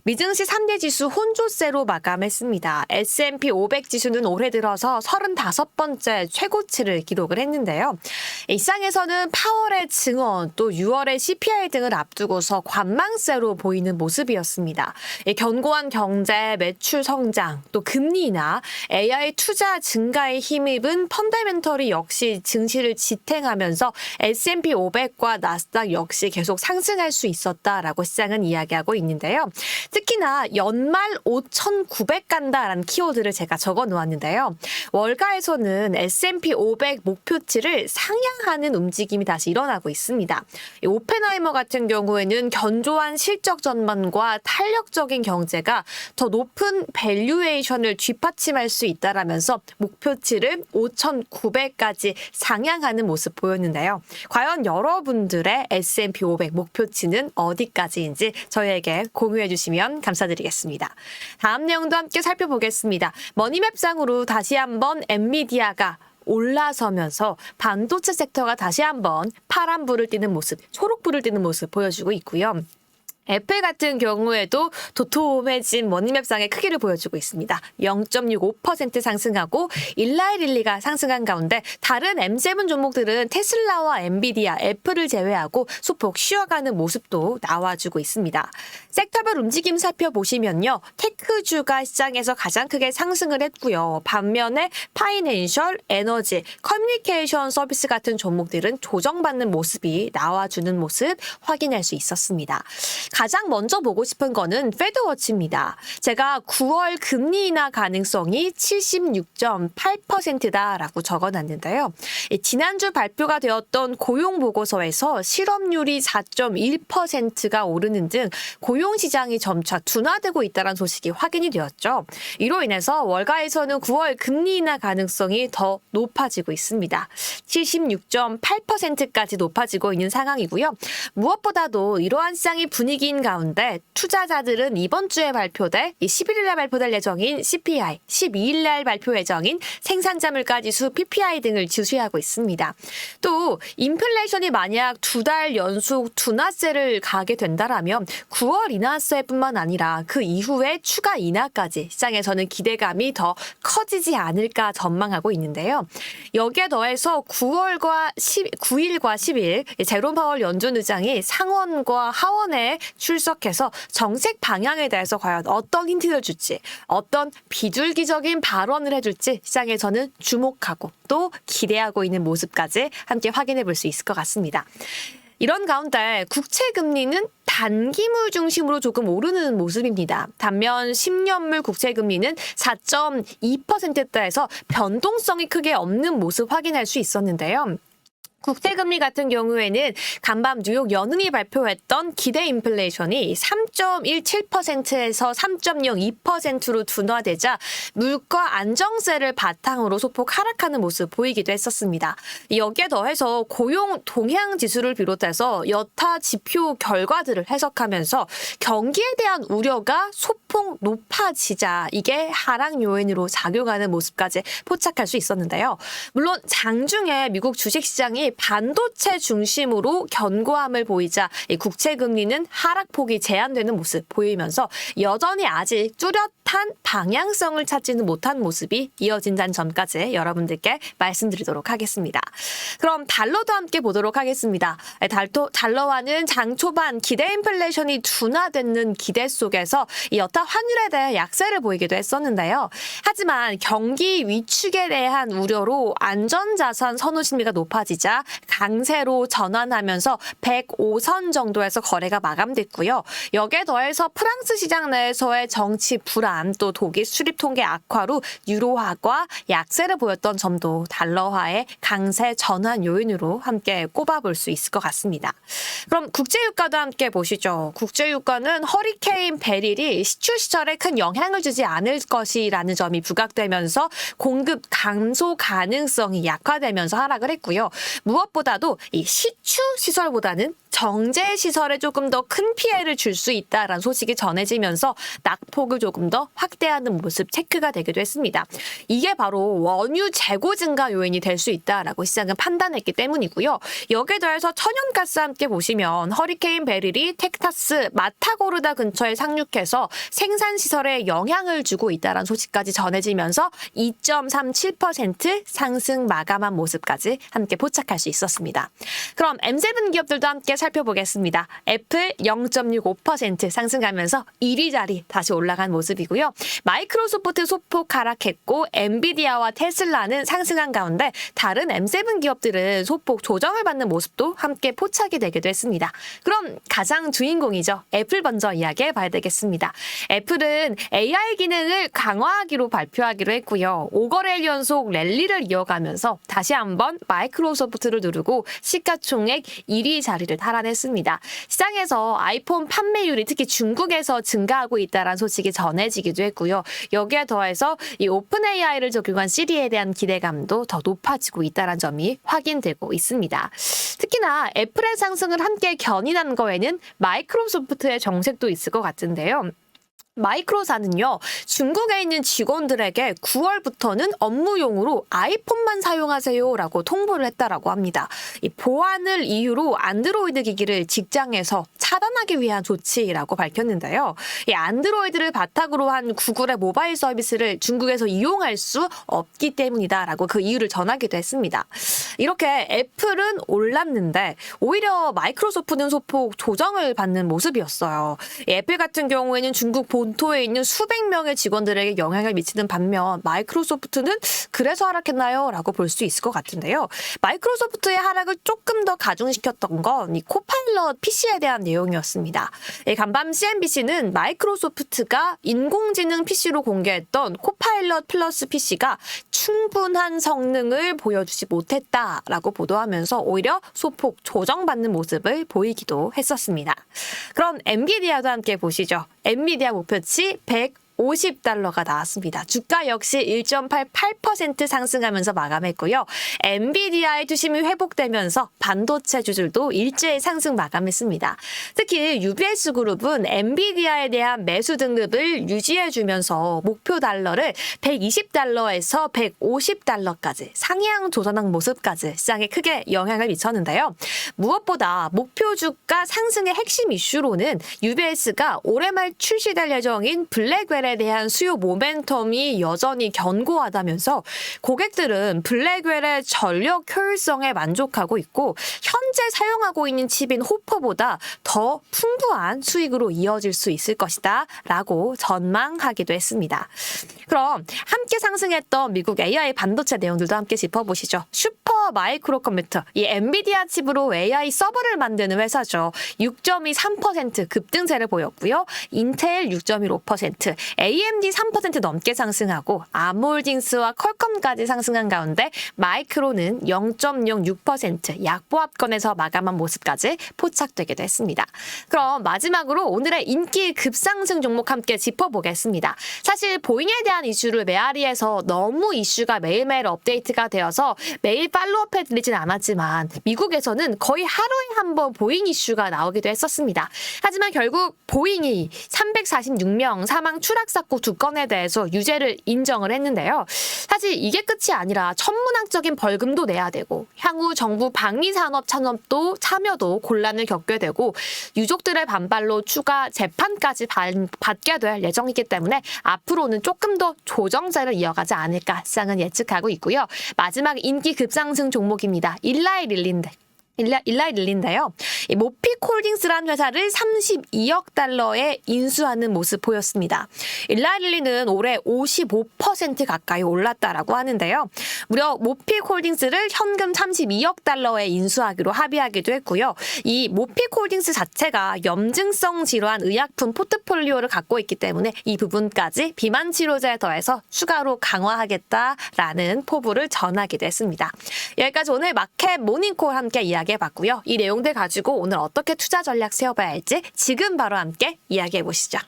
미증시 3대 지수 혼조세로 마감했습니다. S&P 500 지수는 올해 들어서 35번째 최고치를 기록을 했는데요. 이 시장에서는 파월의 증언, 또 6월의 CPI 등을 앞두고서 관망세로 보이는 모습이었습니다. 견고한 경제, 매출 성장, 또 금리 인하, AI 투자 증가에 힘입은 펀더멘털이 역시 증시를 지탱하면서 S&P 500과 나스닥 역시 계속 상승할 수 있었다라고 시장은 이야기하고 있는데요. 특히나 연말 5,900 간다라는 키워드를 제가 적어 놓았는데요. 월가에서는 S&P 500 목표치를 상향하는 움직임이 다시 일어나고 있습니다. 오펜하이머 같은 경우에는 견조한 실적 전망과 탄력적인 경제가 더 높은 밸류에이션을 뒷받침할 수 있다라면서 목표치를 5,900까지 상향하는 모습 보였는데요. 과연 여러분들의 S&P 500 목표치는 어디까지인지 저희에게 공유해 주시면 감사드리겠습니다. 다음 내용도 함께 살펴보겠습니다. 머니맵상으로 다시 한번 엔비디아가 올라서면서 반도체 섹터가 다시 한번 파란불을 띠는 모습, 초록불을 띠는 모습 보여주고 있고요. 애플 같은 경우에도 도톰해진 머니맵상의 크기를 보여주고 있습니다. 0.65% 상승하고 일라이릴리가 상승한 가운데 다른 M7 종목들은 테슬라와 엔비디아, 애플을 제외하고 소폭 쉬어가는 모습도 나와주고 있습니다. 섹터별 움직임 살펴보시면요. 테크주가 시장에서 가장 크게 상승을 했고요. 반면에 파이낸셜, 에너지, 커뮤니케이션 서비스 같은 종목들은 조정받는 모습이 나와주는 모습 확인할 수 있었습니다. 가장 먼저 보고 싶은 거는 페드워치입니다. 제가 9월 금리 인하 가능성이 76.8%다라고 적어놨는데요. 지난주 발표가 되었던 고용보고서에서 실업률이 4.1%가 오르는 등 고용시장이 점차 둔화되고 있다는 소식이 확인이 되었죠. 이로 인해서 월가에서는 9월 금리 인하 가능성이 더 높아지고 있습니다. 76.8%까지 높아지고 있는 상황이고요. 무엇보다도 이러한 시장의 분위기인 가운데 투자자들은 이번 주에 발표될 11일 날 발표될 예정인 CPI, 12일 날 발표 예정인 생산자 물가지수 PPI 등을 주시하고 있습니다. 또 인플레이션이 만약 2달 연속 둔화세를 가게 된다라면 9월 인하세뿐만 아니라 그 이후에 추가 인하까지 시장에서는 기대감이 더 커지지 않을까 전망하고 있는데요. 여기에 더해서 9일과 10일 제롬 파월 연준 의장이 상원과 하원에 출석해서 정책 방향에 대해서 과연 어떤 힌트를 줄지, 어떤 비둘기적인 발언을 해줄지 시장에서는 주목하고 또 기대하고 있는 모습까지 함께 확인해 볼 수 있을 것 같습니다. 이런 가운데 국채 금리는 단기물 중심으로 조금 오르는 모습입니다. 반면 10년물 국채 금리는 4.2%대에서 변동성이 크게 없는 모습 확인할 수 있었는데요. 국채금리 같은 경우에는 간밤 뉴욕 연은이 발표했던 기대 인플레이션이 3.17%에서 3.02%로 둔화되자 물가 안정세를 바탕으로 소폭 하락하는 모습 보이기도 했었습니다. 여기에 더해서 고용 동향 지수를 비롯해서 여타 지표 결과들을 해석하면서 경기에 대한 우려가 소폭 높아지자 이게 하락 요인으로 작용하는 모습까지 포착할 수 있었는데요. 물론 장중에 미국 주식시장이 반도체 중심으로 견고함을 보이자 이 국채 금리는 하락폭이 제한되는 모습 보이면서 여전히 아직 뚜렷한 방향성을 찾지는 못한 모습이 이어진다는 점까지 여러분들께 말씀드리도록 하겠습니다. 그럼 달러도 함께 보도록 하겠습니다. 달러와는 장 초반 기대 인플레이션이 둔화되는 기대 속에서 이 여타 환율에 대해 약세를 보이기도 했었는데요. 하지만 경기 위축에 대한 우려로 안전자산 선호 심리가 높아지자 강세로 전환하면서 105선 정도에서 거래가 마감됐고요. 여기에 더해서 프랑스 시장 내에서의 정치 불안, 또 독일 수입 통계 악화로 유로화가 약세를 보였던 점도 달러화의 강세 전환 요인으로 함께 꼽아볼 수 있을 것 같습니다. 그럼 국제유가도 함께 보시죠. 국제유가는 허리케인 베릴이 시추 시절에 큰 영향을 주지 않을 것이라는 점이 부각되면서 공급 감소 가능성이 약화되면서 하락을 했고요. 무엇보다도 이 시추 시설보다는 정제 시설에 조금 더 큰 피해를 줄 수 있다라는 소식이 전해지면서 낙폭을 조금 더 확대하는 모습 체크가 되기도 했습니다. 이게 바로 원유 재고 증가 요인이 될 수 있다라고 시장은 판단했기 때문이고요. 여기에 더해서 천연가스와 함께 보시면 허리케인 베릴이 텍사스 마타고르다 근처에 상륙해서 생산 시설에 영향을 주고 있다라는 소식까지 전해지면서 2.37% 상승 마감한 모습까지 함께 포착할 수 있었습니다. 그럼 M7 기업들도 함께 살펴보겠습니다. 애플 0.65% 상승하면서 1위 자리 다시 올라간 모습이고요. 마이크로소프트 소폭 하락했고 엔비디아와 테슬라는 상승한 가운데 다른 M7 기업들은 소폭 조정을 받는 모습도 함께 포착이 되기도 했습니다. 그럼 가장 주인공이죠. 애플 먼저 이야기해봐야 되겠습니다. 애플은 AI 기능을 강화하기로 발표하기로 했고요. 5거래일 연속 랠리를 이어가면서 다시 한번 마이크로소프트를 누르고 시가총액 1위 자리를 탈환했습니다. 시장에서 아이폰 판매율이 특히 중국에서 증가하고 있다는 소식이 전해지기도 했고요. 여기에 더해서 이 오픈 AI를 적용한 시리에 대한 기대감도 더 높아지고 있다는 점이 확인되고 있습니다. 특히나 애플의 상승을 함께 견인한 거에는 마이크로소프트의 정책도 있을 것 같은데요. 마이크로사는요, 중국에 있는 직원들에게 9월부터는 업무용으로 아이폰만 사용하세요라고 통보를 했다라고 합니다. 이 보안을 이유로 안드로이드 기기를 직장에서 차단하기 위한 조치라고 밝혔는데요. 이 안드로이드를 바탕으로 한 구글의 모바일 서비스를 중국에서 이용할 수 없기 때문이다라고 그 이유를 전하기도 했습니다. 이렇게 애플은 올랐는데 오히려 마이크로소프트는 소폭 조정을 받는 모습이었어요. 이 애플 같은 경우에는 중국 본토에 있는 수백 명의 직원들에게 영향을 미치는 반면 마이크로소프트는 그래서 하락했나요? 라고 볼 수 있을 것 같은데요. 마이크로소프트의 하락을 조금 더 가중시켰던 건 이 코파일럿 PC에 대한 내용이었습니다. 간밤 CNBC는 마이크로소프트가 인공지능 PC로 공개했던 코파일럿 플러스 PC가 충분한 성능을 보여주지 못했다라고 보도하면서 오히려 소폭 조정받는 모습을 보이기도 했었습니다. 그럼 엔비디아도 함께 보시죠. 엔비디아 목표치 150달러가 나왔습니다. 주가 역시 1.88% 상승하면서 마감했고요. 엔비디아의 투심이 회복되면서 반도체 주들도 일제히 상승 마감했습니다. 특히 UBS 그룹은 엔비디아에 대한 매수 등급을 유지해주면서 목표 달러를 120달러에서 150달러까지 상향 조정한 모습까지 시장에 크게 영향을 미쳤는데요. 무엇보다 목표 주가 상승의 핵심 이슈로는 UBS가 올해 말 출시될 예정인 블랙웰에 대한 수요 모멘텀이 여전히 견고하다면서 고객들은 블랙웰의 전력 효율성에 만족하고 있고 현재 사용하고 있는 칩인 호퍼보다 더 풍부한 수익으로 이어질 수 있을 것이다 라고 전망하기도 했습니다. 그럼 함께 상승했던 미국 AI 반도체 내용들도 함께 짚어보시죠. 슈퍼 마이크로 컴퓨터, 이 엔비디아 칩으로 AI 서버를 만드는 회사죠. 6.23% 급등세를 보였고요. 인텔 6.15%, AMD 3% 넘게 상승하고 암홀딩스와 퀄컴까지 상승한 가운데 마이크로는 0.06% 약보합권에서 마감한 모습까지 포착되기도 했습니다. 그럼 마지막으로 오늘의 인기 급상승 종목 함께 짚어보겠습니다. 사실 보잉에 대한 이슈를 메아리에서 너무 이슈가 매일매일 업데이트가 되어서 매일 팔로우업해드리진 않았지만 미국에서는 거의 하루에 한 번 보잉 이슈가 나오기도 했었습니다. 하지만 결국 보잉이 346명 사망 추락 사건 2건에 대해서 유죄를 인정을 했는데요. 사실 이게 끝이 아니라 천문학적인 벌금도 내야 되고 향후 정부 방위산업 참여도 곤란을 겪게 되고 유족들의 반발로 추가 재판까지 받게 될 예정이기 때문에 앞으로는 조금 더 조정세를 이어가지 않을까 시장은 예측하고 있고요. 마지막 인기 급상승 종목입니다. 일라이 릴리인데요. 이 모픽홀딩스라는 회사를 32억 달러에 인수하는 모습 보였습니다. 일라이 릴리는 올해 55% 가까이 올랐다라고 하는데요. 무려 모픽홀딩스를 현금 32억 달러에 인수하기로 합의하기도 했고요. 이 모픽홀딩스 자체가 염증성 질환 의약품 포트폴리오를 갖고 있기 때문에 이 부분까지 비만 치료제에 더해서 추가로 강화하겠다라는 포부를 전하기도 했습니다. 여기까지 오늘 마켓 모닝콜 함께 이야기해봤고요. 이 내용들 가지고 오늘 어떻게 투자 전략 세워봐야 할지 지금 바로 함께 이야기해보시죠.